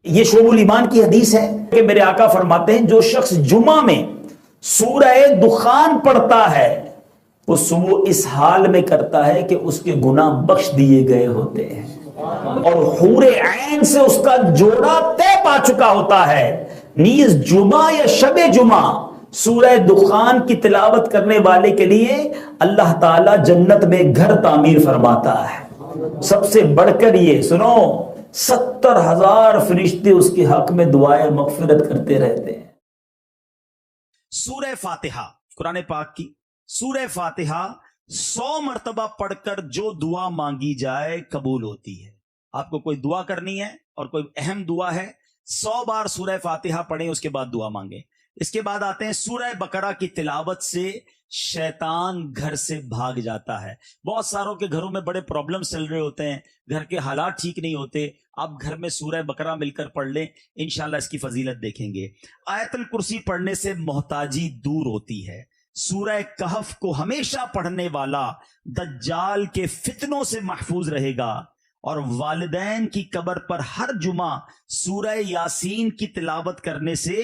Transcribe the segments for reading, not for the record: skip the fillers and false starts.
یہ شعب ایمان کی حدیث ہے کہ میرے آقا فرماتے ہیں جو شخص جمعہ میں سورہ دخان پڑھتا ہے وہ صبح اس حال میں کرتا ہے کہ اس کے گناہ بخش دیے گئے ہوتے ہیں اور حور عین سے اس کا جوڑا طے پا چکا ہوتا ہے۔ نیز جمعہ یا شب جمعہ سورہ دخان کی تلاوت کرنے والے کے لیے اللہ تعالی جنت میں گھر تعمیر فرماتا ہے۔ سب سے بڑھ کر یہ سنو، 70,000 فرشتے اس کے حق میں دعائیں مغفرت کرتے رہتے ہیں۔ سورہ فاتحہ، قرآن پاک کی سورہ فاتحہ 100 مرتبہ پڑھ کر جو دعا مانگی جائے قبول ہوتی ہے۔ آپ کو کوئی دعا کرنی ہے اور کوئی اہم دعا ہے، 100 بار سورہ فاتحہ پڑھیں، اس کے بعد دعا مانگیں۔ اس کے بعد آتے ہیں سورہ بقرہ کی تلاوت سے شیطان گھر سے بھاگ جاتا ہے۔ بہت ساروں کے گھروں میں بڑے پرابلمز چل رہے ہوتے ہیں، گھر کے حالات ٹھیک نہیں ہوتے، آپ گھر میں سورہ بقرہ مل کر پڑھ لیں، انشاءاللہ اس کی فضیلت دیکھیں گے۔ آیت الکرسی پڑھنے سے محتاجی دور ہوتی ہے۔ سورہ کہف کو ہمیشہ پڑھنے والا دجال کے فتنوں سے محفوظ رہے گا، اور والدین کی قبر پر ہر جمعہ سورہ یاسین کی تلاوت کرنے سے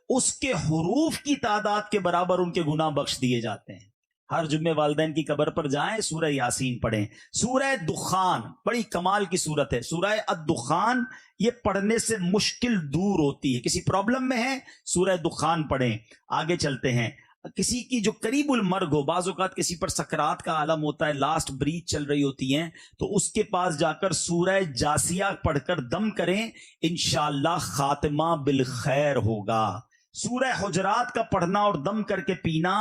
اس کے حروف کی تعداد کے برابر ان کے گناہ بخش دیے جاتے ہیں۔ ہر جمعے والدین کی قبر پر جائیں، سورہ یاسین پڑھیں۔ سورہ دخان بڑی کمال کی سورت ہے، سورہ الدخان، یہ پڑھنے سے مشکل دور ہوتی ہے۔ کسی پرابلم میں ہے، سورہ دخان پڑھیں۔ آگے چلتے ہیں، کسی کی جو قریب المرگ ہو، بعض اوقات کسی پر سکرات کا عالم ہوتا ہے، لاسٹ بریتھ چل رہی ہوتی ہیں، تو اس کے پاس جا کر سورہ جاسیہ پڑھ کر دم کریں، انشاءاللہ خاتمہ بالخیر ہوگا۔ سورہ حجرات کا پڑھنا اور دم کر کے پینا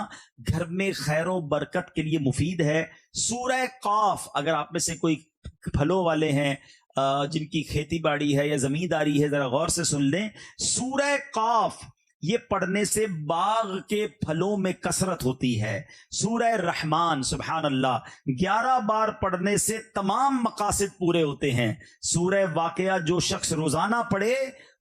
گھر میں خیر و برکت کے لیے مفید ہے۔ سورہ قاف، اگر آپ میں سے کوئی پھلوں والے ہیں، جن کی کھیتی باڑی ہے یا زمینداری ہے، ذرا غور سے سن لیں۔ سورہ قاف یہ پڑھنے سے باغ کے پھلوں میں کثرت ہوتی ہے۔ سورہ رحمان، سبحان اللہ، 11 بار پڑھنے سے تمام مقاصد پورے ہوتے ہیں۔ سورہ واقعہ جو شخص روزانہ پڑھے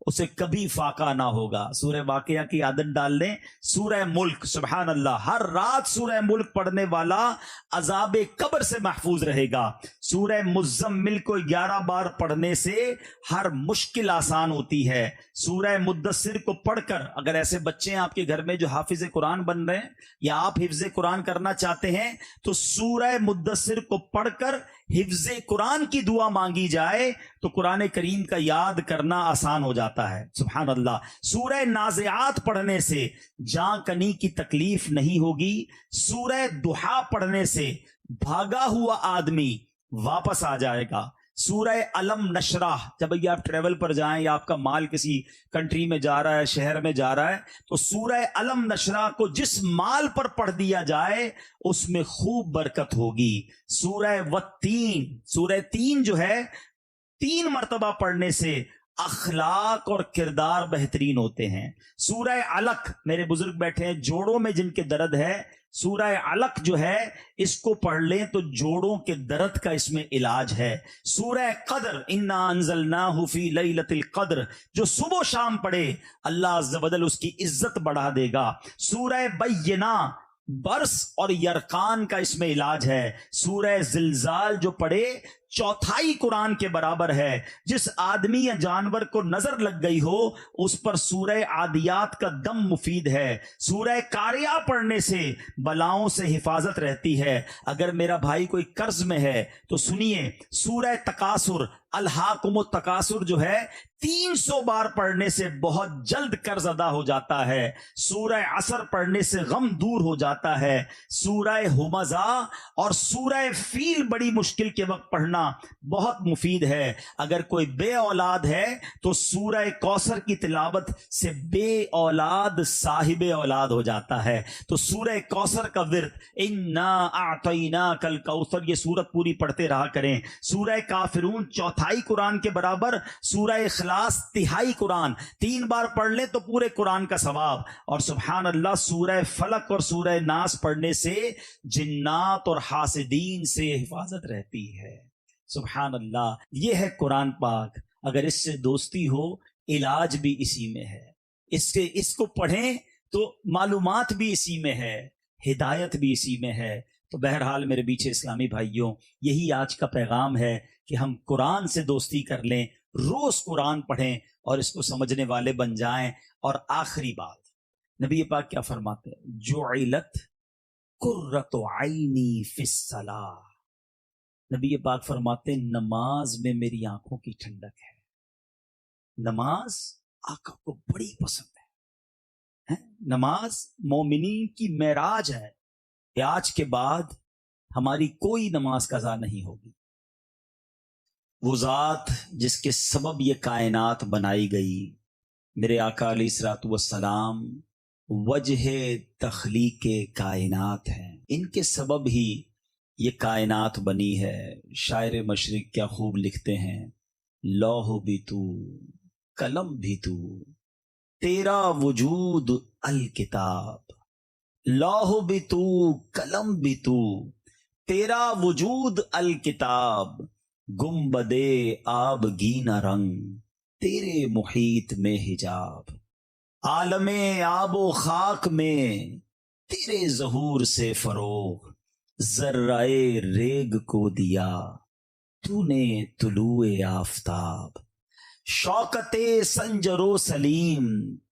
اسے کبھی فاقہ نہ ہوگا، سورہ واقعہ کی عادت ڈال لیں۔ سورہ ملک، سبحان اللہ، ہر رات سورہ ملک پڑھنے والا عذاب قبر سے محفوظ رہے گا۔ سورہ مزمل کو 11 بار پڑھنے سے ہر مشکل آسان ہوتی ہے۔ سورہ مدثر کو پڑھ کر، اگر ایسے بچے ہیں آپ کے گھر میں جو حافظ قرآن بن رہے ہیں یا آپ حفظ قرآن کرنا چاہتے ہیں، تو سورہ مدثر کو پڑھ کر حفظ قرآن کی دعا مانگی جائے تو قرآن کریم کا یاد کرنا آسان ہو جاتا ہے، سبحان اللہ۔ سورہ نازعات پڑھنے سے جاں کنی کی تکلیف نہیں ہوگی۔ سورہ دحا پڑھنے سے بھاگا ہوا آدمی واپس آ جائے گا۔ سورہ علم نشرح، جب آپ ٹریول پر جائیں یا آپ کا مال کسی کنٹری میں جا رہا ہے، شہر میں جا رہا ہے، تو سورہ علم نشرح کو جس مال پر پڑھ دیا جائے اس میں خوب برکت ہوگی۔ سورہ والتین، سورہ تین جو ہے 3 مرتبہ پڑھنے سے اخلاق اور کردار بہترین ہوتے ہیں۔ سورہ علق، میرے بزرگ بیٹھے ہیں، جوڑوں میں جن کے درد ہے، سورہ علق جو ہے اس کو پڑھ لیں تو جوڑوں کے درد کا اس میں علاج ہے۔ سورہ قدر، انا انزلناہ فی لیلۃ القدر، جو صبح و شام پڑھے اللہ عز و جل اس کی عزت بڑھا دے گا۔ سورہ بینہ، برس اور یرقان کا اس میں علاج ہے۔ سورہ زلزال جو پڑھے 1/4 قرآن کے برابر ہے۔ جس آدمی یا جانور کو نظر لگ گئی ہو اس پر سورہ عادیات کا دم مفید ہے۔ سورہ قاریہ پڑھنے سے بلاؤں سے حفاظت رہتی ہے۔ اگر میرا بھائی کوئی قرض میں ہے تو سنیے، سورہ تکاثر، الہاکم التکاثر جو ہے 300 بار پڑھنے سے بہت جلد قرض ادا ہو جاتا ہے۔ سورہ عصر پڑھنے سے غم دور ہو جاتا ہے۔ سورہ ہمزہ اور سورہ فیل بڑی مشکل کے وقت پڑھنا بہت مفید ہے۔ اگر کوئی بے اولاد ہے تو سورہ کوثر کی تلاوت سے بے اولاد صاحب اولاد ہو جاتا ہے۔ تو سورہ کوثر کا ورد، انا اعطیناک الکوثر، یہ سورت پوری پڑھتے رہا کریں۔ سورہ کافرون 1/4 قرآن کے برابر، سورہ اخلاص 1/3 قرآن، 3 بار پڑھ لیں تو پورے قرآن کا ثواب۔ اور سبحان اللہ، سورہ فلق اور سورہ ناس پڑھنے سے جنات اور حاسدین سے حفاظت رہتی ہے۔ سبحان اللہ، یہ ہے قرآن پاک۔ اگر اس سے دوستی ہو، علاج بھی اسی میں ہے۔ اس کو پڑھیں تو معلومات بھی اسی میں ہے، ہدایت بھی اسی میں ہے۔ تو بہرحال میرے بیچے اسلامی بھائیوں، یہی آج کا پیغام ہے کہ ہم قرآن سے دوستی کر لیں، روز قرآن پڑھیں اور اس کو سمجھنے والے بن جائیں. اور آخری بات نبی پاک کیا فرماتے ہیں؟ جعلت قرۃ عینی فی الصلاۃ. نبی پاک فرماتے ہیں نماز میں میری آنکھوں کی ٹھنڈک ہے. نماز آقا کو بڑی پسند ہے. نماز مومنین کی معراج ہے کہ آج کے بعد ہماری کوئی نماز قضا نہیں ہوگی. وہ ذات جس کے سبب یہ کائنات بنائی گئی، میرے آقا علیہ الصلوۃ والسلام وجہ تخلیق کائنات ہیں. ان کے سبب ہی یہ کائنات بنی ہے. شاعر مشرق کیا خوب لکھتے ہیں، لوح بھی تو قلم بھی تو تیرا وجود الکتاب. لوح بھی تو قلم بھی تو تیرا وجود الکتاب. گنبدے آب گینا رنگ تیرے محیط میں حجاب. عالم آب و خاک میں تیرے ظہور سے فروغ. ذرائے ریگ کو دیا تو نے طلوع آفتاب. شوکت سنجر و سلیم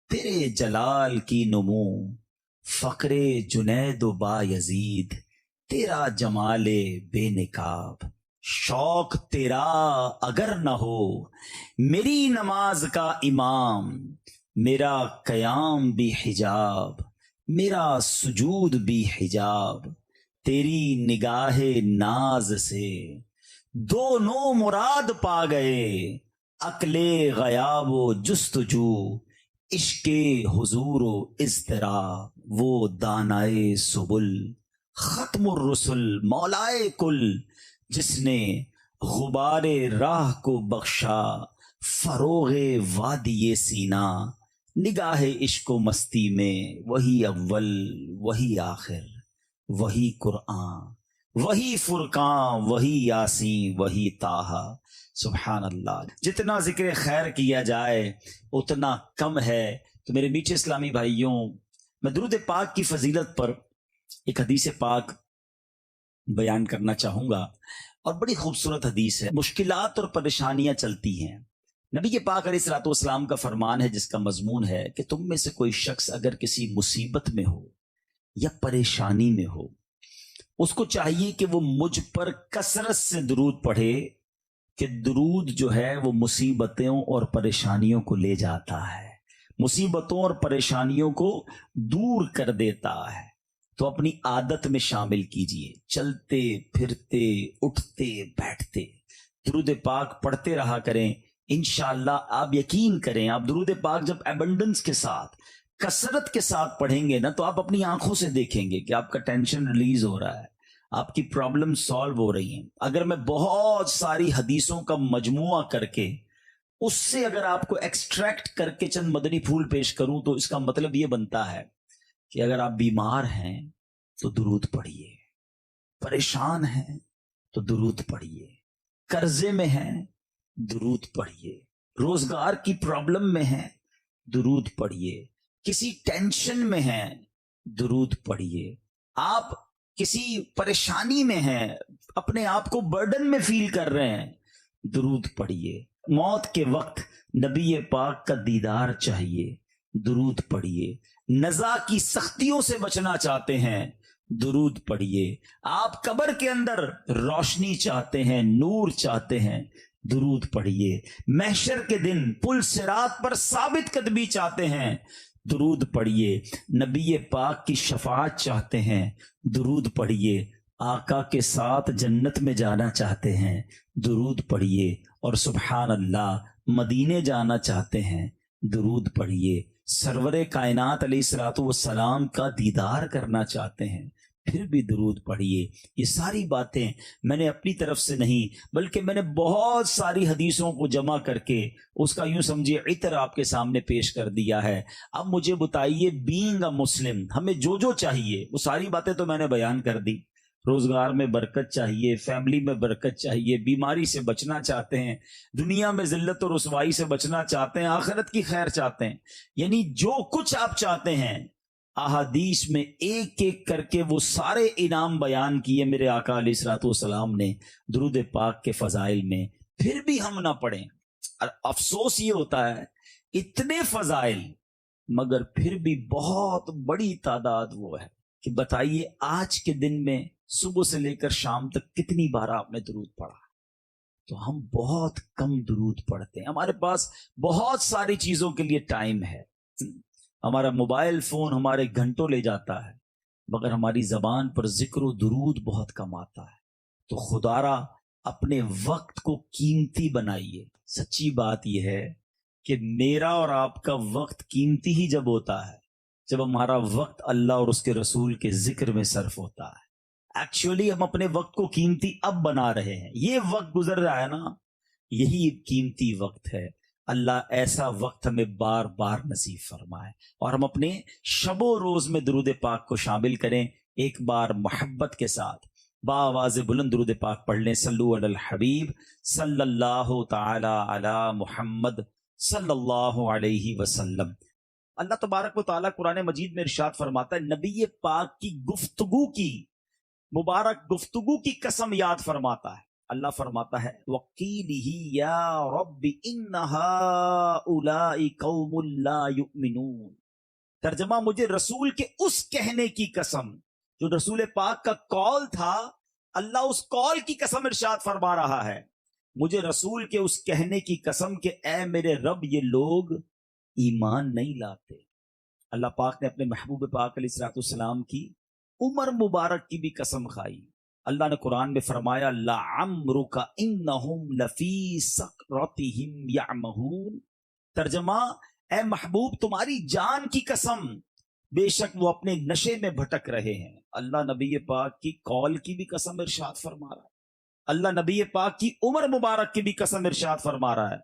تیرے جلال کی نمو. فقر جنید و بایزید تیرا جمال بے نقاب. شوق تیرا اگر نہ ہو میری نماز کا امام. میرا قیام بھی حجاب میرا سجود بھی حجاب. تیری نگاہ ناز سے دونوں مراد پا گئے. عقل غیاب و جستجو عشق حضور و اضطراب. وہ دانائے سبل ختم الرسل مولائے کل جس نے غبار راہ کو بخشا فروغ وادی سینا. نگاہ عشق و مستی میں وہی اول وہی آخر وہی قرآن وہی فرقان وہی یاسین وہی طٰہٰ. سبحان اللہ. جتنا ذکر خیر کیا جائے اتنا کم ہے. تو میرے میٹھے اسلامی بھائیوں، میں درود پاک کی فضیلت پر ایک حدیث پاک بیان کرنا چاہوں گا، اور بڑی خوبصورت حدیث ہے. مشکلات اور پریشانیاں چلتی ہیں. نبی پاک علیہ الصلوۃ والسلام کا فرمان ہے جس کا مضمون ہے کہ تم میں سے کوئی شخص اگر کسی مصیبت میں ہو یا پریشانی میں ہو، اس کو چاہیے کہ وہ مجھ پر کثرت سے درود پڑھے، کہ درود جو ہے وہ مصیبتوں اور پریشانیوں کو لے جاتا ہے، مصیبتوں اور پریشانیوں کو دور کر دیتا ہے. تو اپنی عادت میں شامل کیجئے. چلتے پھرتے اٹھتے بیٹھتے درود پاک پڑھتے رہا کریں. انشاءاللہ آپ یقین کریں، آپ درود پاک جب ایبنڈنس کے ساتھ کثرت کے ساتھ پڑھیں گے نا، تو آپ اپنی آنکھوں سے دیکھیں گے کہ آپ کا ٹینشن ریلیز ہو رہا ہے، آپ کی پرابلم سالو ہو رہی ہیں. اگر میں بہت ساری حدیثوں کا مجموعہ کر کے اس سے اگر آپ کو ایکسٹریکٹ کر کے چند مدنی پھول پیش کروں تو اس کا مطلب یہ بنتا ہے کہ اگر آپ بیمار ہیں تو درود پڑھیے، پریشان ہیں تو درود پڑھیے، قرضے میں ہیں درود پڑھیے، روزگار کی پرابلم میں ہیں درود پڑھیے، کسی ٹینشن میں ہیں درود پڑھیے، آپ کسی پریشانی میں ہیں، اپنے آپ کو برڈن میں فیل کر رہے ہیں، درود پڑھیے. موت کے وقت نبی پاک کا دیدار چاہیے، درود پڑھیے. نزا کی سختیوں سے بچنا چاہتے ہیں، درود پڑھیے. آپ قبر کے اندر روشنی چاہتے ہیں، نور چاہتے ہیں، درود پڑھیے. محشر کے دن پل صراط پر ثابت قدمی چاہتے ہیں، درود پڑھیے. نبی پاک کی شفاعت چاہتے ہیں، درود پڑھیے. آقا کے ساتھ جنت میں جانا چاہتے ہیں، درود پڑھیے. اور سبحان اللہ مدینے جانا چاہتے ہیں، درود پڑھیے. سرور کائنات علیہ الصلوۃ والسلام کا دیدار کرنا چاہتے ہیں، پھر بھی درود پڑھیے. یہ ساری باتیں میں نے اپنی طرف سے نہیں بلکہ میں نے بہت ساری حدیثوں کو جمع کر کے اس کا یوں سمجھے عطر آپ کے سامنے پیش کر دیا ہے. اب مجھے بتائیے، بینگ اے مسلم ہمیں جو چاہیے وہ ساری باتیں تو میں نے بیان کر دی. روزگار میں برکت چاہیے، فیملی میں برکت چاہیے، بیماری سے بچنا چاہتے ہیں، دنیا میں ذلت و رسوائی سے بچنا چاہتے ہیں، آخرت کی خیر چاہتے ہیں، یعنی جو کچھ آپ چاہتے ہیں احادیث میں ایک ایک کر کے وہ سارے انعام بیان کیے میرے آقا علیہ الصلوۃ والسلام نے درود پاک کے فضائل میں. پھر بھی ہم نہ پڑھیں، اور افسوس یہ ہوتا ہے اتنے فضائل مگر پھر بھی بہت بڑی تعداد وہ ہے کہ بتائیے آج کے دن میں صبح سے لے کر شام تک کتنی بار آپ نے درود پڑھا؟ تو ہم بہت کم درود پڑھتے ہیں. ہمارے پاس بہت ساری چیزوں کے لیے ٹائم ہے، ہمارا موبائل فون ہمارے گھنٹوں لے جاتا ہے، مگر ہماری زبان پر ذکر و درود بہت کم آتا ہے. تو خدارا اپنے وقت کو قیمتی بنائیے. سچی بات یہ ہے کہ میرا اور آپ کا وقت قیمتی ہی جب ہوتا ہے جب ہمارا وقت اللہ اور اس کے رسول کے ذکر میں صرف ہوتا ہے. ایکچولی ہم اپنے وقت کو قیمتی اب بنا رہے ہیں. یہ وقت گزر رہا ہے نا، یہی قیمتی وقت ہے. اللہ ایسا وقت ہمیں بار بار نصیب فرمائے اور ہم اپنے شب و روز میں درود پاک کو شامل کریں. ایک بار محبت کے ساتھ بآواز بلند درود پاک پڑھ لیں. صلو علی الحبیب صلی اللہ تعالی علی محمد صلی اللہ علیہ وسلم. اللہ تبارک و تعالیٰ قرآن مجید میں ارشاد فرماتا ہے، نبی پاک کی گفتگو کی، مبارک گفتگو کی قسم یاد فرماتا ہے. اللہ فرماتا ہے وَقِيلِهِ يَا رَبِّ إِنَّ هَؤُلَاءِ قَوْمٌ لَا يُؤْمِنُونَ. ترجمہ، مجھے رسول کے اس کہنے کی قسم جو رسول پاک کا قول تھا، اللہ اس قول کی قسم ارشاد فرما رہا ہے. مجھے رسول کے اس کہنے کی قسم کہ اے میرے رب یہ لوگ ایمان نہیں لاتے. اللہ پاک نے اپنے محبوب پاک علیہ الصلوۃ والسلام کی عمر مبارک کی بھی قسم کھائی. اللہ نے قرآن میں فرمایا لعمرک انہم لفی سکرتہم یعمہون. ترجمہ، اے محبوب تمہاری جان کی قسم، بے شک وہ اپنے نشے میں بھٹک رہے ہیں. اللہ نبی پاک کی قول کی بھی قسم ارشاد فرما رہا ہے. اللہ نبی پاک کی عمر مبارک کی بھی قسم ارشاد فرما رہا ہے.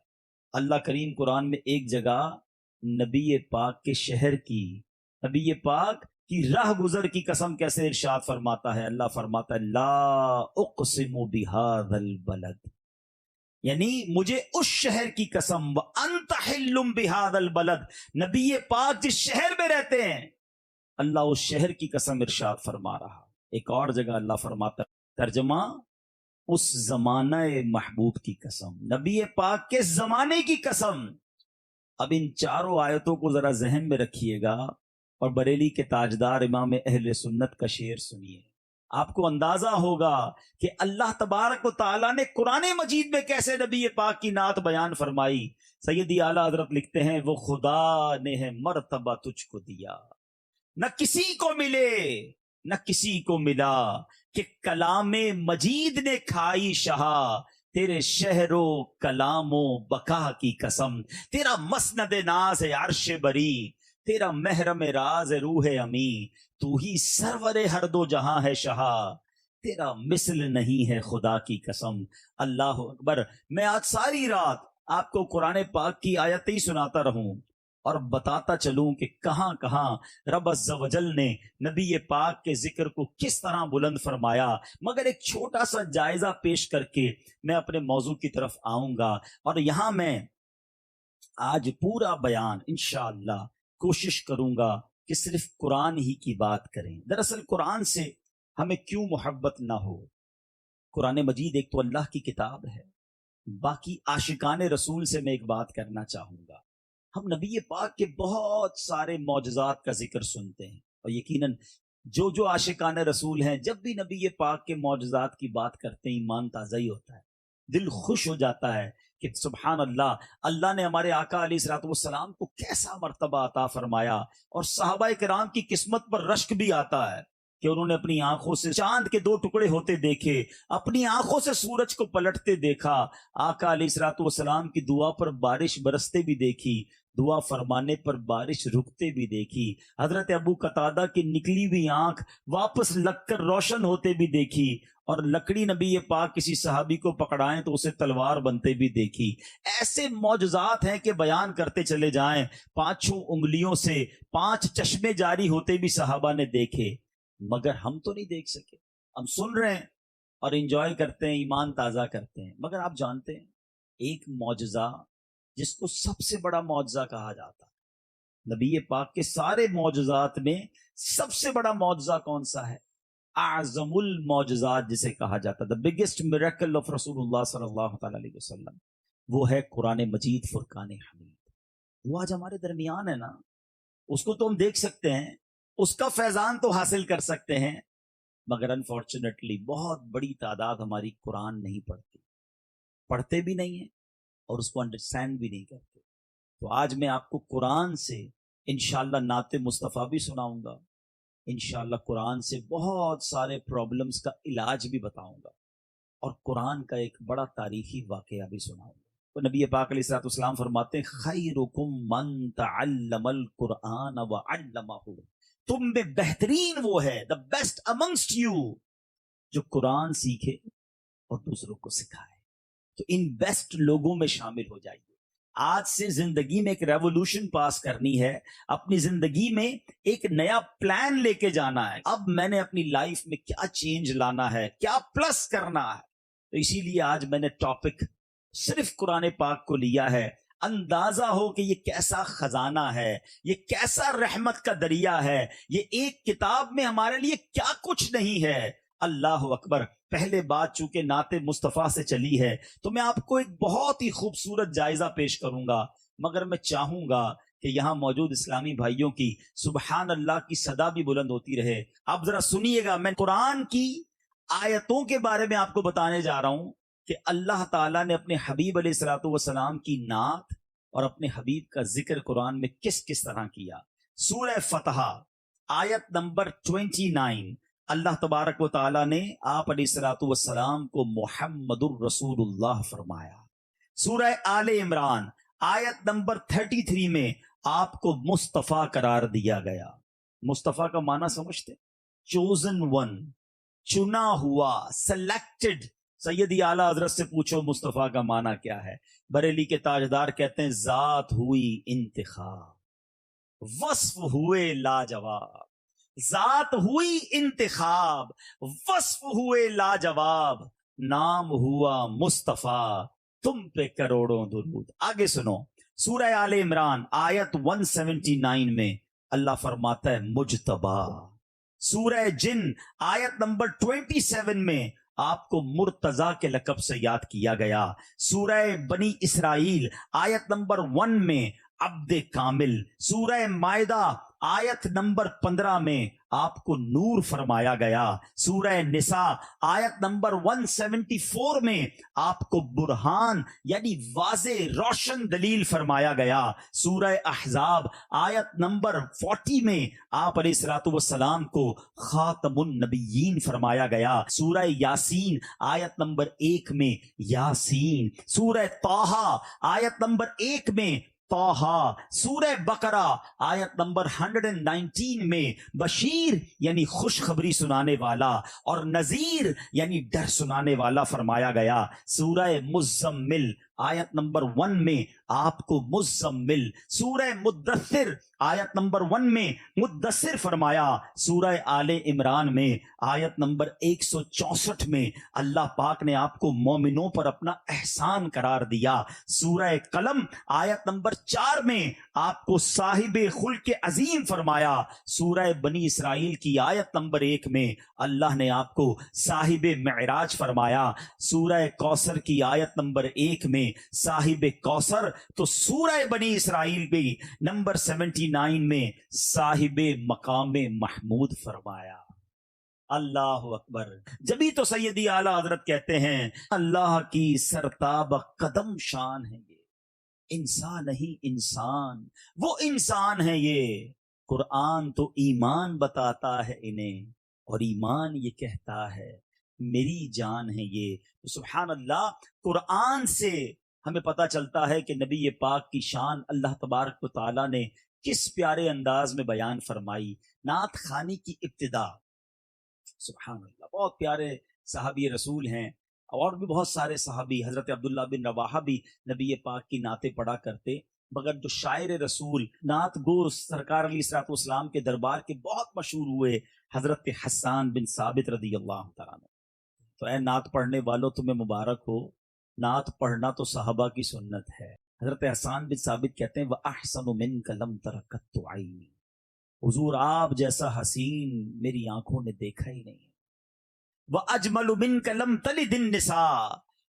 اللہ کریم قرآن میں ایک جگہ نبی پاک کے شہر کی، نبی پاک کی راہ گزر کی قسم کیسے ارشاد فرماتا ہے؟ اللہ فرماتا ہے لا اقسم بہذا البلد، یعنی مجھے اس شہر کی قسم، وانت حل بہذا البلد، نبی پاک جس شہر میں رہتے ہیں اللہ اس شہر کی قسم ارشاد فرما رہا. ایک اور جگہ اللہ فرماتا ہے، ترجمہ، اس زمانہ محبوب کی قسم، نبی پاک کے زمانے کی قسم. اب ان چاروں آیتوں کو ذرا ذہن میں رکھیے گا اور بریلی کے تاجدار امام اہل سنت کا شعر سنیے. آپ کو اندازہ ہوگا کہ اللہ تبارک و تعالیٰ نے قرآن مجید میں کیسے نبی پاک کی نعت بیان فرمائی. سیدی اعلیٰ حضرت لکھتے ہیں وہ خدا نے ہے مرتبہ تجھ کو دیا، نہ کسی کو ملے نہ کسی کو ملا، کہ کلام مجید نے کھائی شہا، تیرے شہر و کلام و بقا کی قسم. تیرا مسند ناز ہے عرش بری، تیرا محرم راز روح امی، تو ہی سرور ہر دو جہاں ہے شہا، تیرا مثل نہیں ہے خدا کی قسم. اللہ اکبر. میں آج ساری رات آپ کو قرآن پاک کی آیتیں سناتا رہوں اور بتاتا چلوں کہ کہاں کہاں رب عز و جل نے نبی پاک کے ذکر کو کس طرح بلند فرمایا. مگر ایک چھوٹا سا جائزہ پیش کر کے میں اپنے موضوع کی طرف آؤں گا، اور یہاں میں آج پورا بیان انشاءاللہ کوشش کروں گا کہ صرف قرآن ہی کی بات کریں. دراصل قرآن سے ہمیں کیوں محبت نہ ہو؟ قرآن مجید ایک تو اللہ کی کتاب ہے، باقی عاشقان رسول سے میں ایک بات کرنا چاہوں گا. ہم نبی پاک کے بہت سارے معجزات کا ذکر سنتے ہیں، اور یقیناً جو عاشقان رسول ہیں جب بھی نبی پاک کے معجزات کی بات کرتے ہیں ایمان تازہ ہی ہوتا ہے، دل خوش ہو جاتا ہے کہ سبحان اللہ، اللہ نے ہمارے آقا علیہ الصلوۃ والسلام کو کیسا مرتبہ عطا فرمایا. اور صحابہ کرام کی قسمت پر رشک بھی آتا ہے کہ انہوں نے اپنی آنکھوں سے چاند کے 2 ٹکڑے ہوتے دیکھے، اپنی آنکھوں سے سورج کو پلٹتے دیکھا، آقا علیہ الصلوۃ والسلام کی دعا پر بارش برستے بھی دیکھی، دعا فرمانے پر بارش رکتے بھی دیکھی، حضرت ابو قتادہ کی نکلی ہوئی آنکھ واپس لگ کر روشن ہوتے بھی دیکھی، اور لکڑی نبی پاک کسی صحابی کو پکڑائیں تو اسے تلوار بنتے بھی دیکھی. ایسے معجزات ہیں کہ بیان کرتے چلے جائیں. 5 انگلیوں سے 5 چشمے جاری ہوتے بھی صحابہ نے دیکھے، مگر ہم تو نہیں دیکھ سکے. ہم سن رہے ہیں اور انجوائے کرتے ہیں، ایمان تازہ کرتے ہیں. مگر آپ جانتے ہیں ایک معجزہ جس کو سب سے بڑا معجزہ کہا جاتا ہے، نبی پاک کے سارے معجزات میں سب سے بڑا معجزہ کون سا ہے؟ اعظم المعجزات جسے کہا جاتا ہے، the biggest miracle of رسول اللہ صلی اللہ تعالی علیہ وسلم. وہ ہے قرآن مجید فرقان حمید۔ وہ آج ہمارے درمیان ہے نا، اس کو تو ہم دیکھ سکتے ہیں، اس کا فیضان تو حاصل کر سکتے ہیں، مگر انفارچونیٹلی بہت بڑی تعداد ہماری قرآن نہیں پڑھتی، پڑھتے بھی نہیں ہیں اور اس کو انڈرسٹینڈ بھی نہیں کرتے۔ تو آج میں آپ کو قرآن سے انشاءاللہ نعت مصطفیٰ بھی سناؤں گا، انشاءاللہ قرآن سے بہت سارے پرابلمز کا علاج بھی بتاؤں گا، اور قرآن کا ایک بڑا تاریخی واقعہ بھی سناؤں گا۔ تو نبی پاک علیہ الصلوۃ والسلام فرماتے ہیں خیرکم من تعلم القرآن وعلمہ، تم میں بہترین وہ ہے، the best amongst you، جو قرآن سیکھے اور دوسروں کو سکھائے۔ تو ان بیسٹ لوگوں میں شامل ہو جائیے۔ آج سے زندگی میں ایک ریولوشن پاس کرنی ہے، اپنی زندگی میں ایک نیا پلان لے کے جانا ہے۔ اب میں نے اپنی لائف میں کیا چینج لانا ہے، کیا پلس کرنا ہے، تو اسی لیے آج میں نے ٹاپک صرف قرآن پاک کو لیا ہے۔ اندازہ ہو کہ یہ کیسا خزانہ ہے، یہ کیسا رحمت کا دریا ہے، یہ ایک کتاب میں ہمارے لیے کیا کچھ نہیں ہے۔ اللہ اکبر۔ پہلے بات چونکہ نعت مصطفیٰ سے چلی ہے تو میں آپ کو ایک بہت ہی خوبصورت جائزہ پیش کروں گا، مگر میں چاہوں گا کہ یہاں موجود اسلامی بھائیوں کی سبحان اللہ کی صدا بھی بلند ہوتی رہے۔ آپ ذرا سنیے گا، میں قرآن کی آیتوں کے بارے میں آپ کو بتانے جا رہا ہوں کہ اللہ تعالیٰ نے اپنے حبیب علیہ الصلوۃ والسلام کی نعت اور اپنے حبیب کا ذکر قرآن میں کس کس طرح کیا۔ سورہ فتح آیت نمبر 29، اللہ تبارک و تعالیٰ نے آپ علیہ الصلوۃ والسلام کو محمد الرسول اللہ فرمایا۔ سورہ آل عمران آیت نمبر 33 میں آپ کو مصطفیٰ قرار دیا گیا۔ مصطفیٰ کا معنی سمجھتے؟ چوزن ون، چنا ہوا، سلیکٹڈ۔ سیدی اعلیٰ حضرت سے پوچھو مصطفیٰ کا معنی کیا ہے؟ بریلی کے تاجدار کہتے ہیں ذات ہوئی انتخاب، وصف ہوئے لاجواب۔ ذات ہوئی انتخاب، وصف ہوئے لاجواب، نام ہوا مصطفیٰ، تم پہ کروڑوں درود۔ آگے سنو، سورہ آل عمران آیت 179 میں اللہ فرماتا ہے مجتبی۔ سورہ جن آیت نمبر 27 میں آپ کو مرتضی کے لقب سے یاد کیا گیا۔ سورہ بنی اسرائیل آیت نمبر 1 میں عبد کامل۔ سورہ مائدہ آیت نمبر 15 میں آپ کو نور فرمایا گیا۔ سورہ نساء آیت نمبر 174 میں آپ کو برہان یعنی واضح روشن دلیل فرمایا گیا۔ سورہ احزاب آیت نمبر 40 میں آپ علیہ الصلوۃ والسلام کو خاتم النبیین فرمایا گیا۔ سورہ یاسین آیت نمبر 1 میں یاسین۔ سورہ طٰہٰ آیت نمبر 1 میں طٰہٰ۔ سورہ بقرہ آیت نمبر 119 میں بشیر یعنی خوشخبری سنانے والا اور نذیر یعنی ڈر سنانے والا فرمایا گیا۔ سورہ مزمل آیت نمبر 1 میں آپ کو مزمل۔ سورہ مدثر آیت نمبر 1 میں مدثر فرمایا۔ سورہ آل عمران میں آیت نمبر 164 میں اللہ پاک نے آپ کو مومنوں پر اپنا احسان قرار دیا۔ سورہ قلم آیت نمبر 4 میں آپ کو صاحب خلق عظیم فرمایا۔ سورہ بنی اسرائیل کی آیت نمبر 1 میں اللہ نے آپ کو صاحب معراج فرمایا۔ سورہ کوثر کی آیت نمبر 1 میں صاحب کوثر، تو سورہ بنی اسرائیل بھی نمبر 79 میں صاحب مقام محمود فرمایا۔ اللہ اکبر۔ جبھی تو سیدی اعلیٰ حضرت کہتے ہیں اللہ کی سرتاب قدم شان ہے یہ، انسان نہیں انسان، وہ انسان ہے یہ۔ قرآن تو ایمان بتاتا ہے انہیں، اور ایمان یہ کہتا ہے میری جان ہے یہ۔ سبحان اللہ، قرآن سے ہمیں پتہ چلتا ہے کہ نبی پاک کی شان اللہ تبارک و تعالیٰ نے کس پیارے انداز میں بیان فرمائی۔ نعت خوانی کی ابتدا، سبحان اللہ، بہت پیارے صحابی رسول ہیں، اور بھی بہت سارے صحابی، حضرت عبداللہ بن رواحہ بھی نبی پاک کی نعتیں پڑھا کرتے، مگر جو شاعر رسول نعت گو سرکار علیہ الصلوۃ والسلام کے دربار کے بہت مشہور ہوئے، حضرت حسان بن ثابت رضی اللہ تعالیٰ عنہ۔ تو اے نعت پڑھنے والوں تمہیں مبارک ہو، نعت پڑھنا تو صحابہ کی سنت ہے۔ حضرت حسان بن ثابت کہتے ہیں وَأَحْسَنُ مِنْكَ لَمْ تَرَ قَطُّ عَيْنِي، حضور آپ جیسا حسین میری آنکھوں نے دیکھا ہی نہیں۔ وَأَجْمَلُ مِنْكَ لَمْ تَلِدِ النِّسَاء،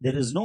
There is no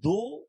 2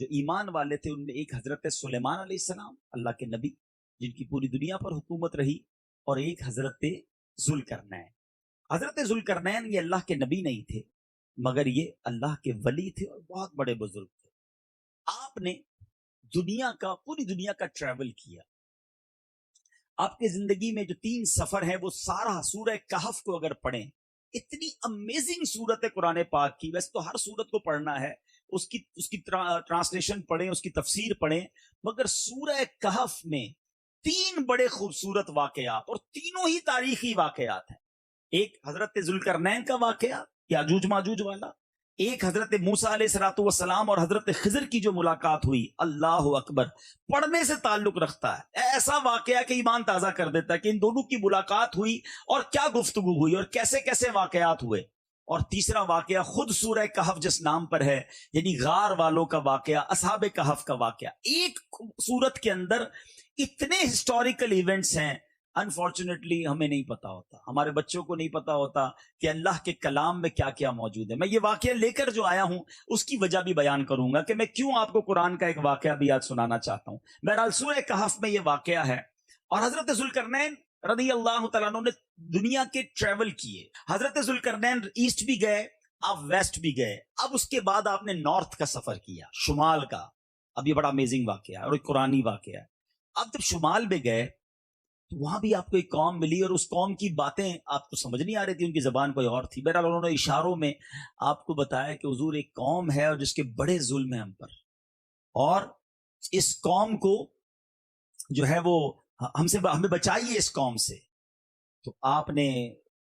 جو ایمان والے تھے ان میں ایک حضرت سلیمان علیہ السلام اللہ کے نبی جن کی پوری دنیا پر حکومت رہی، اور ایک حضرت ذوالقرنین۔ حضرت ذوالقرنین یہ اللہ کے نبی نہیں تھے مگر یہ اللہ کے ولی تھے اور بہت بڑے بزرگ تھے۔ آپ نے پوری دنیا کا ٹریول کیا۔ آپ کی زندگی میں جو 3 سفر ہیں وہ سارا سورہ کہف کو اگر پڑھیں، اتنی امیزنگ صورت ہے قرآن پاک کی۔ ویسے تو ہر صورت کو پڑھنا ہے، اس کی ٹرانسلیشن پڑھیں، اس کی تفسیر پڑھیں، مگر سورہ کہف میں 3 بڑے خوبصورت واقعات، اور تینوں ہی تاریخی واقعات ہیں۔ ایک حضرت ذوالقرنین کا واقعہ یاجوج ماجوج والا، ایک حضرت موسیٰ علیہ السلام اور حضرت خضر کی جو ملاقات ہوئی، اللہ اکبر، پڑھنے سے تعلق رکھتا ہے، ایسا واقعہ کہ ایمان تازہ کر دیتا ہے کہ ان دونوں کی ملاقات ہوئی اور کیا گفتگو ہوئی اور کیسے کیسے واقعات ہوئے۔ اور تیسرا واقعہ خود سورہ کہف جس نام پر ہے، یعنی غار والوں کا واقعہ، اصحاب کہف کا واقعہ۔ ایک سورت کے اندر اتنے ہسٹوریکل ایونٹس ہیں، انفارچونیٹلی ہمیں نہیں پتا ہوتا، ہمارے بچوں کو نہیں پتا ہوتا کہ اللہ کے کلام میں کیا کیا موجود ہے۔ میں یہ واقعہ لے کر جو آیا ہوں اس کی وجہ بھی بیان کروں گا کہ میں کیوں آپ کو قرآن کا ایک واقعہ بھی آج سنانا چاہتا ہوں۔ بہرحال سورہ کہف میں یہ واقعہ ہے، اور حضرت ذوالقرنین رضی اللہ تعالیٰ عنہ نے دنیا کے ٹریول کیے۔ حضرت ذوالقرنین ایسٹ بھی گئے، آپ ویسٹ بھی گئے، اب اس کے بعد آپ نے نارتھ کا سفر کیا، شمال کا۔ اب یہ بڑا امیزنگ واقعہ ہے اور ایک قرآنی واقعہ ہے۔ اب جب شمال میں گئے تو وہاں بھی آپ کو ایک قوم ملی، اور اس قوم کی باتیں آپ کو سمجھ نہیں آ رہی تھی، ان کی زبان کوئی اور تھی۔ بہرحال انہوں نے اشاروں میں آپ کو بتایا کہ حضور ایک قوم ہے اور جس کے بڑے ظلم ہیں ہم پر، اور اس قوم کو جو ہے وہ ہمیں بچائیے اس قوم سے۔ تو آپ نے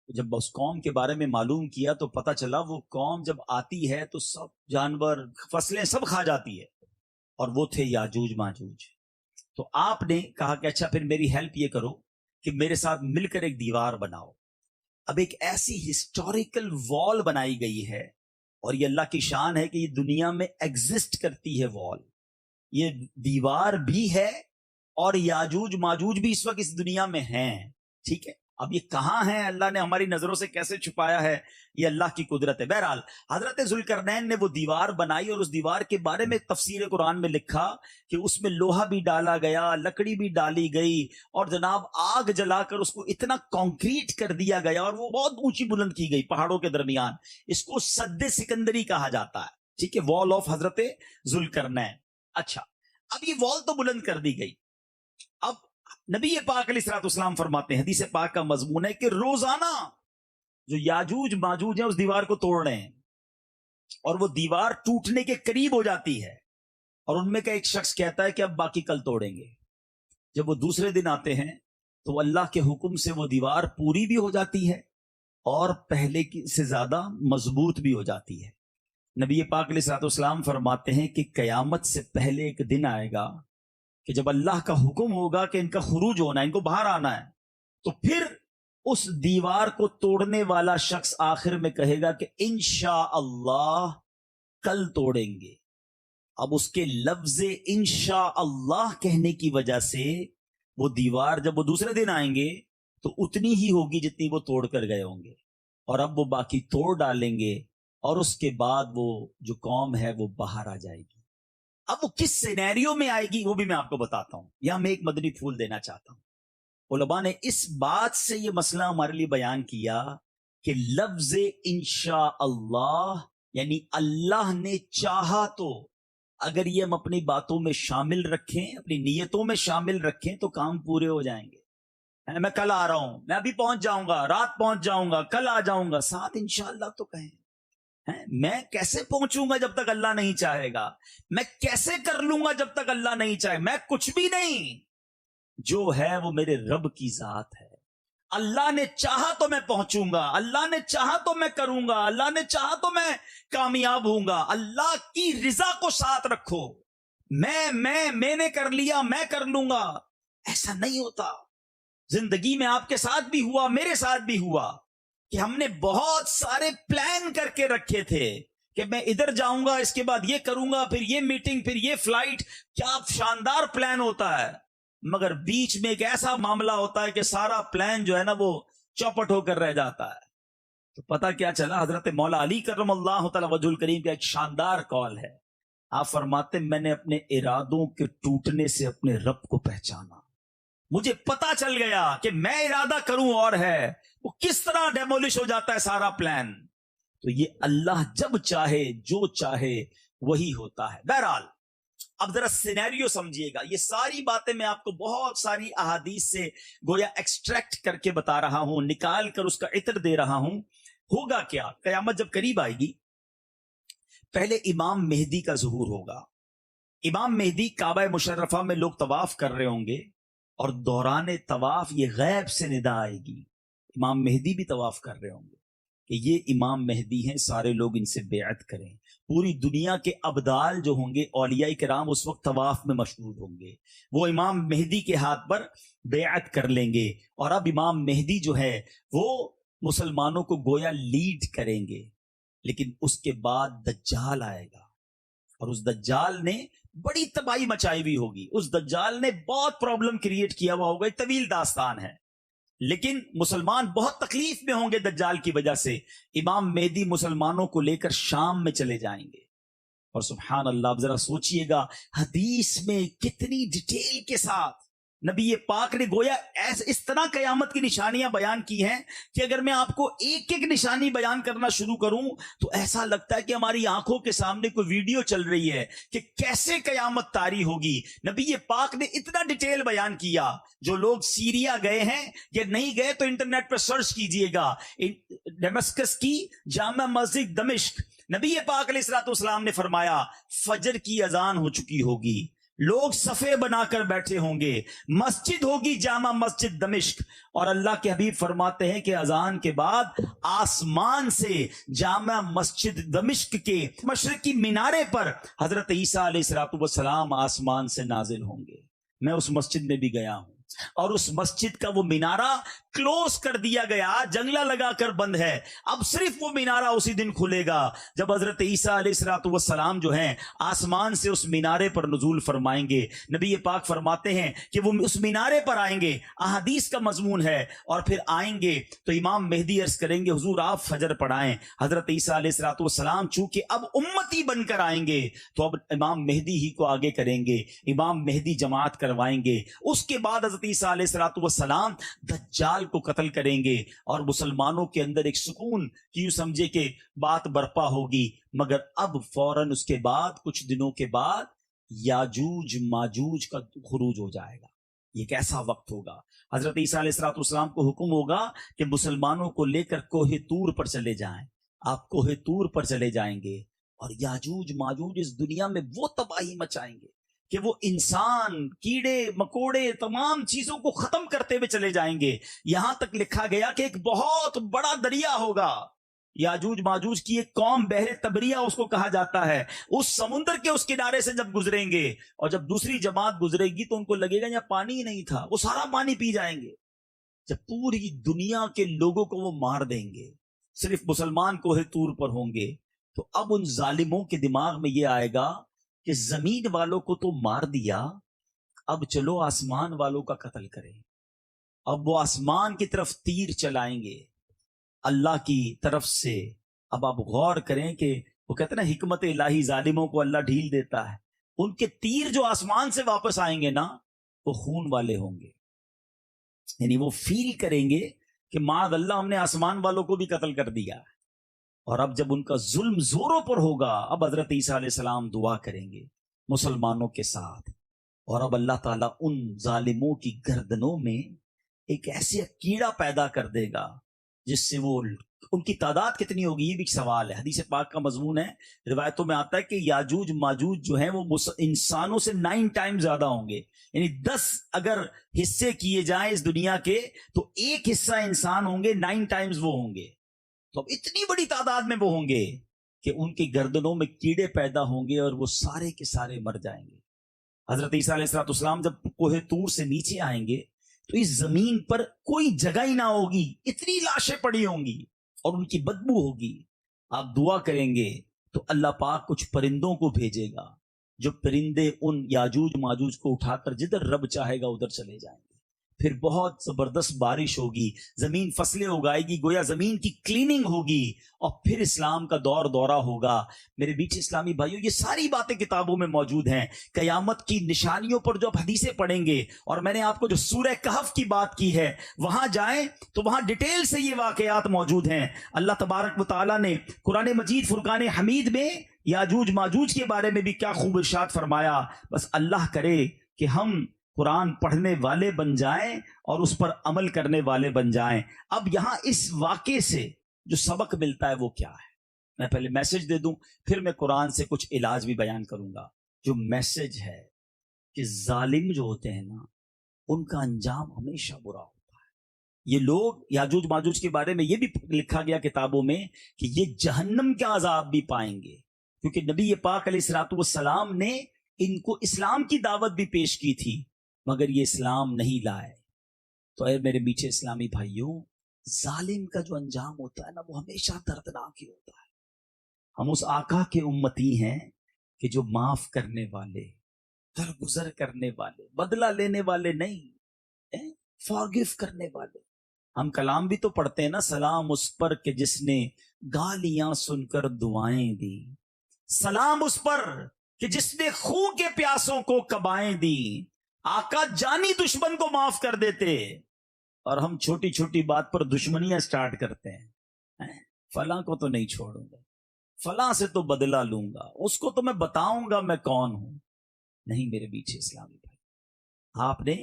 جب اس قوم کے بارے میں معلوم کیا تو پتہ چلا وہ قوم جب آتی ہے تو سب جانور فصلیں سب کھا جاتی ہے، اور وہ تھے یاجوج ماجوج۔ تو آپ نے کہا کہ اچھا پھر میری ہیلپ یہ کرو کہ میرے ساتھ مل کر ایک دیوار بناؤ۔ اب ایک ایسی ہسٹوریکل وال بنائی گئی ہے، اور یہ اللہ کی شان ہے کہ یہ دنیا میں ایگزسٹ کرتی ہے وال، یہ دیوار بھی ہے اور یاجوج ماجوج بھی اس وقت اس دنیا میں ہیں، ٹھیک ہے۔ اب یہ کہاں ہیں، اللہ نے ہماری نظروں سے کیسے چھپایا ہے، یہ اللہ کی قدرت ہے۔ بہرحال حضرت ذوالقرنین نے وہ دیوار بنائی، اور اس دیوار کے بارے میں تفسیر قرآن میں لکھا کہ اس میں لوہا بھی ڈالا گیا، لکڑی بھی ڈالی گئی، اور جناب آگ جلا کر اس کو اتنا کانکریٹ کر دیا گیا، اور وہ بہت اونچی بلند کی گئی پہاڑوں کے درمیان۔ اس کو سد سکندری کہا جاتا ہے، ٹھیک ہے، وال آف حضرت ذوالقرنین۔ اچھا، اب یہ وال تو بلند کر دی گئی۔ اب نبی پاک علیہ الصلوۃ والسلام فرماتے ہیں، حدیث پاک کا مضمون ہے کہ روزانہ جو یاجوج ماجوج ہیں اس دیوار کو توڑ رہے ہیں، اور وہ دیوار ٹوٹنے کے قریب ہو جاتی ہے، اور ان میں کا ایک شخص کہتا ہے کہ اب باقی کل توڑیں گے۔ جب وہ دوسرے دن آتے ہیں تو اللہ کے حکم سے وہ دیوار پوری بھی ہو جاتی ہے اور پہلے سے زیادہ مضبوط بھی ہو جاتی ہے۔ نبی پاک علیہ الصلوۃ والسلام فرماتے ہیں کہ قیامت سے پہلے ایک دن آئے گا کہ جب اللہ کا حکم ہوگا کہ ان کا خروج ہونا ہے، ان کو باہر آنا ہے، تو پھر اس دیوار کو توڑنے والا شخص آخر میں کہے گا کہ انشاءاللہ کل توڑیں گے۔ اب اس کے لفظ انشاءاللہ کہنے کی وجہ سے وہ دیوار جب وہ دوسرے دن آئیں گے تو اتنی ہی ہوگی جتنی وہ توڑ کر گئے ہوں گے، اور اب وہ باقی توڑ ڈالیں گے، اور اس کے بعد وہ جو قوم ہے وہ باہر آ جائے گی۔ اب وہ کس سینیریو میں آئے گی وہ بھی میں آپ کو بتاتا ہوں۔ یہاں میں ایک مدنی پھول دینا چاہتا ہوں۔ علماء نے اس بات سے یہ مسئلہ ہمارے لیے بیان کیا کہ لفظ انشاءاللہ یعنی اللہ نے چاہا تو، اگر یہ ہم اپنی باتوں میں شامل رکھیں، اپنی نیتوں میں شامل رکھیں تو کام پورے ہو جائیں گے۔ میں کل آ رہا ہوں، میں ابھی پہنچ جاؤں گا، رات پہنچ جاؤں گا، کل آ جاؤں گا، ساتھ انشاءاللہ تو کہیں۔ میں کیسے پہنچوں گا جب تک اللہ نہیں چاہے گا؟ میں کیسے کر لوں گا جب تک اللہ نہیں چاہے؟ میں کچھ بھی نہیں، جو ہے وہ میرے رب کی ذات ہے۔ اللہ نے چاہا تو میں پہنچوں گا، اللہ نے چاہا تو میں کروں گا، اللہ نے چاہا تو میں کامیاب ہوں گا۔ اللہ کی رضا کو ساتھ رکھو، میں نے کر لیا، میں کر لوں گا، ایسا نہیں ہوتا۔ زندگی میں آپ کے ساتھ بھی ہوا، میرے ساتھ بھی ہوا کہ ہم نے بہت سارے پلان کر کے رکھے تھے کہ میں ادھر جاؤں گا، اس کے بعد یہ کروں گا، پھر یہ میٹنگ، پھر یہ فلائٹ، کیا شاندار پلان ہوتا ہے، مگر بیچ میں ایک ایسا معاملہ ہوتا ہے کہ سارا پلان جو ہے نا وہ چوپٹ ہو کر رہ جاتا ہے۔ تو پتہ کیا چلا، حضرت مولا علی کرم اللہ تعالی وجہ الکریم کا ایک شاندار قول ہے، آپ فرماتے میں نے اپنے ارادوں کے ٹوٹنے سے اپنے رب کو پہچانا. مجھے پتا چل گیا کہ میں ارادہ کروں اور ہے وہ کس طرح ڈیمولش ہو جاتا ہے سارا پلان. تو یہ اللہ جب چاہے جو چاہے وہی ہوتا ہے. بہرحال اب ذرا سینیریو سمجھیے گا. یہ ساری باتیں میں آپ کو بہت ساری احادیث سے گویا ایکسٹریکٹ کر کے بتا رہا ہوں, نکال کر اس کا عطر دے رہا ہوں. ہوگا کیا؟ قیامت جب قریب آئے گی, پہلے امام مہدی کا ظہور ہوگا. امام مہدی کعبہ مشرفہ میں لوگ طواف کر رہے ہوں گے اور دوران طواف یہ غیب سے ندا آئے گی. امام مہدی بھی طواف کر رہے ہوں گے کہ یہ امام مہدی ہیں, سارے لوگ ان سے بیعت کریں. پوری دنیا کے ابدال جو ہوں گے اولیاء کرام اس وقت طواف میں مشغول ہوں گے, وہ امام مہدی کے ہاتھ پر بیعت کر لیں گے. اور اب امام مہدی جو ہے وہ مسلمانوں کو گویا لیڈ کریں گے. لیکن اس کے بعد دجال آئے گا اور اس دجال نے بڑی تباہی مچائی ہوئی ہوگی. اس دجال نے بہت پرابلم کریٹ کیا ہوا ہوگا. طویل داستان ہے, لیکن مسلمان بہت تکلیف میں ہوں گے دجال کی وجہ سے. امام مہدی مسلمانوں کو لے کر شام میں چلے جائیں گے. اور سبحان اللہ, اب ذرا سوچئے گا حدیث میں کتنی ڈیٹیل کے ساتھ نبی پاک نے گویا اس طرح قیامت کی نشانیاں بیان کی ہیں کہ اگر میں آپ کو ایک ایک نشانی بیان کرنا شروع کروں تو ایسا لگتا ہے کہ ہماری آنکھوں کے سامنے کوئی ویڈیو چل رہی ہے کہ کیسے قیامت طاری ہوگی. نبی پاک نے اتنا ڈیٹیل بیان کیا. جو لوگ سیریا گئے ہیں یا نہیں گئے تو انٹرنیٹ پر سرچ کیجئے گا, ڈیمسکس کی جامع مسجد دمشق, نبی پاک علیہ الصلوۃ والسلام نے فرمایا فجر کی اذان ہو چکی ہوگی, لوگ صفے بنا کر بیٹھے ہوں گے, مسجد ہوگی جامع مسجد دمشق. اور اللہ کے حبیب فرماتے ہیں کہ اذان کے بعد آسمان سے جامع مسجد دمشق کے مشرقی مینارے پر حضرت عیسیٰ علیہ السلام آسمان سے نازل ہوں گے. میں اس مسجد میں بھی گیا ہوں اور اس مسجد کا وہ مینارہ کلوز کر دیا گیا, جنگلہ لگا کر بند ہے. اب صرف وہ مینارہ اسی دن کھلے گا جب حضرت عیسیٰ علیہ السلام جو ہیں آسمان سے اس مینارے پر نزول فرمائیں گے. نبی پاک فرماتے ہیں کہ وہ اس مینارے پر آئیں گے, احادیث کا مضمون ہے, اور پھر آئیں گے تو امام مہدی عرض کریں گے حضور آپ فجر پڑھائیں. حضرت عیسیٰ علیہ السلام چونکہ اب امتی بن کر آئیں گے تو اب امام مہدی ہی کو آگے کریں گے, امام مہدی جماعت کروائیں گے. اس کے بعد حضرت عیسیٰ علیہ السلام دجال کو قتل کریں گے اور مسلمانوں کے اندر ایک سکون کی یوں سمجھے کہ بات برپا ہوگی. مگر اب فوراً اس کے بعد کچھ دنوں کے بعد یاجوج ماجوج کا خروج ہو جائے گا. یہ کیسا وقت ہوگا؟ حضرت عیسیٰ علیہ السلام کو حکم ہوگا کہ مسلمانوں کو لے کر کوہ طور پر چلے جائیں. آپ کوہ طور پر چلے جائیں گے اور یاجوج ماجوج اس دنیا میں وہ تباہی مچائیں گے کہ وہ انسان, کیڑے مکوڑے, تمام چیزوں کو ختم کرتے ہوئے چلے جائیں گے. یہاں تک لکھا گیا کہ ایک بہت بڑا دریا ہوگا. یاجوج ماجوج کی ایک قوم بحر تبریہ اس کو کہا جاتا ہے, اس سمندر کے اس کنارے سے جب گزریں گے اور جب دوسری جماعت گزرے گی تو ان کو لگے گا یہاں پانی ہی نہیں تھا, وہ سارا پانی پی جائیں گے. جب پوری دنیا کے لوگوں کو وہ مار دیں گے, صرف مسلمان کوہ طور پر ہوں گے, تو اب ان ظالموں کے دماغ میں یہ آئے گا کہ زمین والوں کو تو مار دیا, اب چلو آسمان والوں کا قتل کریں. اب وہ آسمان کی طرف تیر چلائیں گے اللہ کی طرف سے. اب آپ غور کریں کہ وہ کہتے ہیں نا حکمت الہی, ظالموں کو اللہ ڈھیل دیتا ہے. ان کے تیر جو آسمان سے واپس آئیں گے نا وہ خون والے ہوں گے, یعنی وہ فیل کریں گے کہ معاذ اللہ ہم نے آسمان والوں کو بھی قتل کر دیا. اور اب جب ان کا ظلم زوروں پر ہوگا, اب حضرت عیسیٰ علیہ السلام دعا کریں گے مسلمانوں کے ساتھ, اور اب اللہ تعالیٰ ان ظالموں کی گردنوں میں ایک ایسے کیڑا پیدا کر دے گا جس سے وہ, ان کی تعداد کتنی ہوگی یہ بھی ایک سوال ہے, حدیث پاک کا مضمون ہے. روایتوں میں آتا ہے کہ یاجوج ماجوج جو ہیں وہ انسانوں سے 9 ٹائم زیادہ ہوں گے, یعنی 10 اگر حصے کیے جائیں اس دنیا کے تو ایک حصہ انسان ہوں گے, 9 ٹائمز وہ ہوں گے. تو اب اتنی بڑی تعداد میں وہ ہوں گے کہ ان کی گردنوں میں کیڑے پیدا ہوں گے اور وہ سارے کے سارے مر جائیں گے. حضرت عیسیٰ علیہ السلام جب کوہ طور سے نیچے آئیں گے تو اس زمین پر کوئی جگہ ہی نہ ہوگی, اتنی لاشیں پڑی ہوں گی اور ان کی بدبو ہوگی. آپ دعا کریں گے تو اللہ پاک کچھ پرندوں کو بھیجے گا, جو پرندے ان یاجوج ماجوج کو اٹھا کر جدھر رب چاہے گا ادھر چلے جائیں گے. پھر بہت زبردست بارش ہوگی، زمین فصلیں اگائے گی، گویا زمین کی کلیننگ ہوگی، اور پھر اسلام کا دور دورہ ہوگا۔ میرے بیچ اسلامی بھائیوں، یہ ساری باتیں کتابوں میں موجود ہیں۔ قیامت کی نشانیوں پر جو آپ حدیثیں پڑھیں گے، اور میں نے آپ کو جو سورہ کہف کی بات کی ہے وہاں جائیں تو وہاں ڈیٹیل سے یہ واقعات موجود ہیں۔ اللہ تبارک و تعالیٰ نے قرآن مجید فرقان حمید میں یاجوج ماجوج کے بارے میں بھی کیا خوب ارشاد فرمایا۔ بس اللہ کرے کہ ہم قرآن پڑھنے والے بن جائیں اور اس پر عمل کرنے والے بن جائیں۔ اب یہاں اس واقعے سے جو سبق ملتا ہے وہ کیا ہے؟ میں پہلے میسج دے دوں، پھر میں قرآن سے کچھ علاج بھی بیان کروں گا۔ جو میسج ہے کہ ظالم جو ہوتے ہیں نا، ان کا انجام ہمیشہ برا ہوتا ہے۔ یہ لوگ یاجوج ماجوج کے بارے میں یہ بھی لکھا گیا کتابوں میں کہ یہ جہنم کا عذاب بھی پائیں گے، کیونکہ نبی پاک علیہ الصلوۃ والسلام نے ان کو اسلام کی دعوت بھی پیش کی تھی، مگر یہ اسلام نہیں لائے۔ تو اے میرے میٹھے اسلامی بھائیوں، ظالم کا جو انجام ہوتا ہے نا، وہ ہمیشہ دردناک ہی ہوتا ہے۔ ہم اس آقا کے امتی ہیں کہ جو معاف کرنے والے، درگزر کرنے والے، بدلہ لینے والے نہیں، فارگیو کرنے والے۔ ہم کلام بھی تو پڑھتے ہیں نا، سلام اس پر کہ جس نے گالیاں سن کر دعائیں دی، سلام اس پر کہ جس نے خون کے پیاسوں کو کبائیں دی۔ آقا جانی دشمن کو معاف کر دیتے، اور ہم چھوٹی چھوٹی بات پر دشمنیاں سٹارٹ کرتے ہیں۔ فلاں کو تو نہیں چھوڑوں گا، فلاں سے تو بدلہ لوں گا، اس کو تو میں بتاؤں گا میں کون ہوں۔ نہیں میرے پیچھے اسلامی بھائی، آپ نے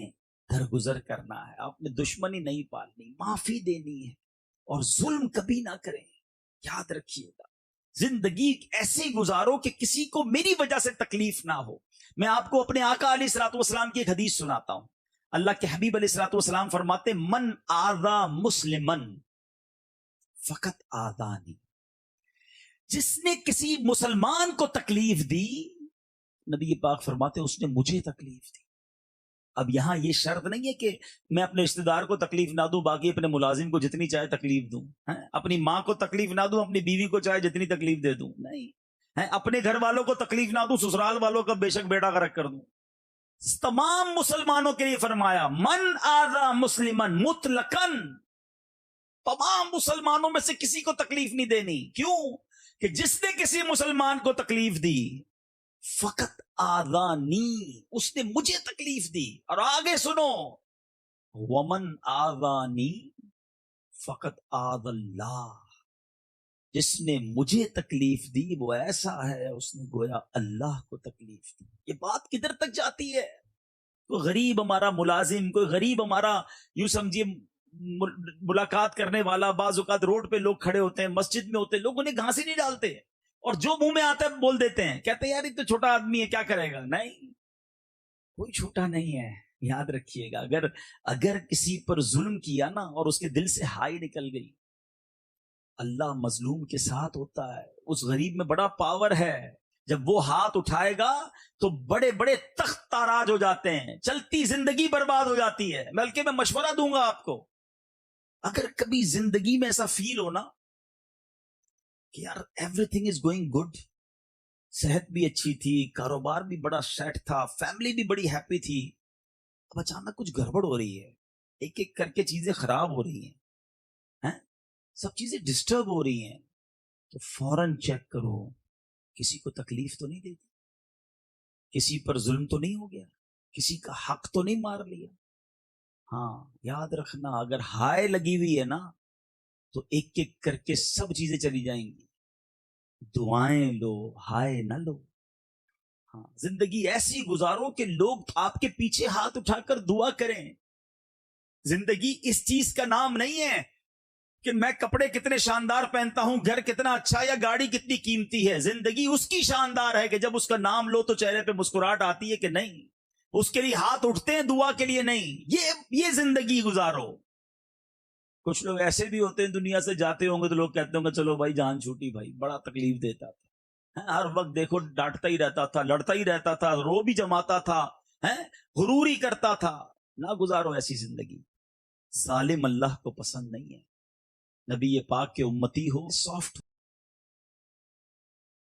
درگزر کرنا ہے، آپ نے دشمنی نہیں پالنی، معافی دینی ہے، اور ظلم کبھی نہ کریں۔ یاد رکھیے گا، زندگی ایسی گزارو کہ کسی کو میری وجہ سے تکلیف نہ ہو۔ میں آپ کو اپنے آقا علیہ الصلوۃ والسلام کی ایک حدیث سناتا ہوں۔ اللہ کے حبیب علیہ الصلوۃ والسلام فرماتے، من آذا مسلمن فقط آذانی، جس نے کسی مسلمان کو تکلیف دی، نبی پاک فرماتے اس نے مجھے تکلیف دی۔ اب یہاں یہ شرط نہیں ہے کہ میں اپنے رشتہ دار کو تکلیف نہ دوں، باقی اپنے ملازم کو جتنی چاہے تکلیف دوں، اپنی ماں کو تکلیف نہ دوں، اپنی بیوی کو چاہے جتنی تکلیف دے دوں، نہیں، اپنے گھر والوں کو تکلیف نہ دوں، سسرال والوں کا بے شک بیٹا غرق کر دوں۔ تمام مسلمانوں کے لیے فرمایا من آذا مسلمن مطلقاً، تمام مسلمانوں میں سے کسی کو تکلیف نہیں دینی۔ کیوں؟ کہ جس نے کسی مسلمان کو تکلیف دی، فقط آذانی، اس نے مجھے تکلیف دی۔ اور آگے سنو، ومن آذانی فقط آذ اللہ، جس نے مجھے تکلیف دی وہ ایسا ہے اس نے گویا اللہ کو تکلیف دی۔ یہ بات کدھر تک جاتی ہے؟ کوئی غریب ہمارا ملازم، کوئی غریب ہمارا یوں سمجھیے ملاقات کرنے والا، بعض اوقات روڈ پہ لوگ کھڑے ہوتے ہیں، مسجد میں ہوتے ہیں، لوگ انہیں گھانسی نہیں ڈالتے، اور جو منہ میں آتا ہے بول دیتے ہیں، کہتے ہیں یار یہ تو چھوٹا آدمی ہے کیا کرے گا۔ نہیں، کوئی چھوٹا نہیں ہے۔ یاد رکھیے گا، اگر کسی پر ظلم کیا نا اور اس کے دل سے ہائی نکل گئی، اللہ مظلوم کے ساتھ ہوتا ہے۔ اس غریب میں بڑا پاور ہے، جب وہ ہاتھ اٹھائے گا تو بڑے بڑے تخت تاراج ہو جاتے ہیں، چلتی زندگی برباد ہو جاتی ہے۔ بلکہ میں مشورہ دوں گا آپ کو، اگر کبھی زندگی میں ایسا فیل ہونا کہ یار every thing is going good, صحت بھی اچھی تھی، کاروبار بھی بڑا سیٹ تھا، فیملی بھی بڑی ہیپی تھی، اب اچانک کچھ گڑبڑ ہو رہی ہے، ایک ایک کر کے چیزیں خراب ہو رہی ہیں، سب چیزیں ڈسٹرب ہو رہی ہیں، تو فوراً چیک کرو کسی کو تکلیف تو نہیں دیتی، کسی پر ظلم تو نہیں ہو گیا، کسی کا حق تو نہیں مار لیا۔ ہاں یاد رکھنا، اگر ہائے لگی ہوئی ہے نا تو ایک ایک کر کے سب چیزیں چلی جائیں گی۔ دعائیں لو، ہائے نہ لو۔ ہاں، زندگی ایسی گزارو کہ لوگ آپ کے پیچھے ہاتھ اٹھا کر دعا کریں۔ زندگی اس چیز کا نام نہیں ہے کہ میں کپڑے کتنے شاندار پہنتا ہوں، گھر کتنا اچھا، یا گاڑی کتنی قیمتی ہے۔ زندگی اس کی شاندار ہے کہ جب اس کا نام لو تو چہرے پہ مسکراہٹ آتی ہے کہ نہیں، اس کے لیے ہاتھ اٹھتے ہیں، دعا کے لیے نہیں۔ یہ زندگی گزارو۔ کچھ لوگ ایسے بھی ہوتے ہیں، دنیا سے جاتے ہوں گے تو لوگ کہتے ہوں گے چلو بھائی جان چھوٹی، بھائی بڑا تکلیف دیتا تھا، ہر وقت دیکھو ڈانٹتا ہی رہتا تھا، لڑتا ہی رہتا تھا، رو بھی جماتا تھا، غرور ہی کرتا تھا۔ نہ گزارو ایسی زندگی، ظالم اللہ کو پسند نہیں ہے۔ نبی پاک کے امتی ہو، سافٹ